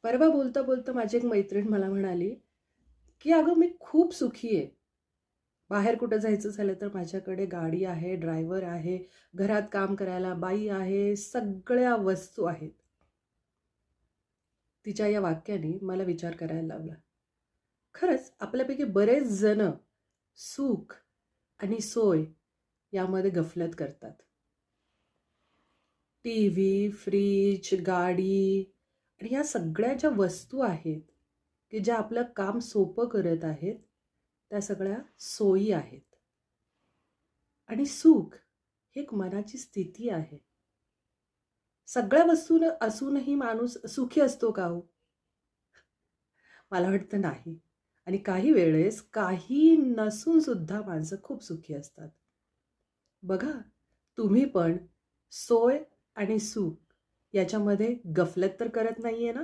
परवा बोलता बोलता माझी एक मैत्रीण मला म्हणाली, की "अगं मी खूप सुखी आहे. बाहेर कुठं जायचं झालं तर माझ्याकडे गाडी आहे, ड्रायव्हर आहे, घरात काम करायला बाई आहे, सगळ्या वस्तू आहेत." तिच्या या वाक्याने मला विचार करायला लावला. खरंच आपल्यापैकी बरेच जण सुख आणि सोय यामध्ये गफलत करतात. टीव्ही, फ्रिज, गाडी आणि ह्या सगळ्या ज्या वस्तू आहेत, की ज्या आपलं काम सोपं करत आहेत, त्या सगळ्या सोयी आहेत. आणि सुख ही एक मनाची स्थिती आहे. सगळ्या वस्तू असूनही माणूस सुखी असतो का हो? मला वाटतं नाही. आणि काही वेळेस काही नसून सुद्धा माणसं खूप सुखी असतात. बघा, तुम्ही पण सोय आणि सुख याच्यामध्ये गफलत तर करत नाहीये ना?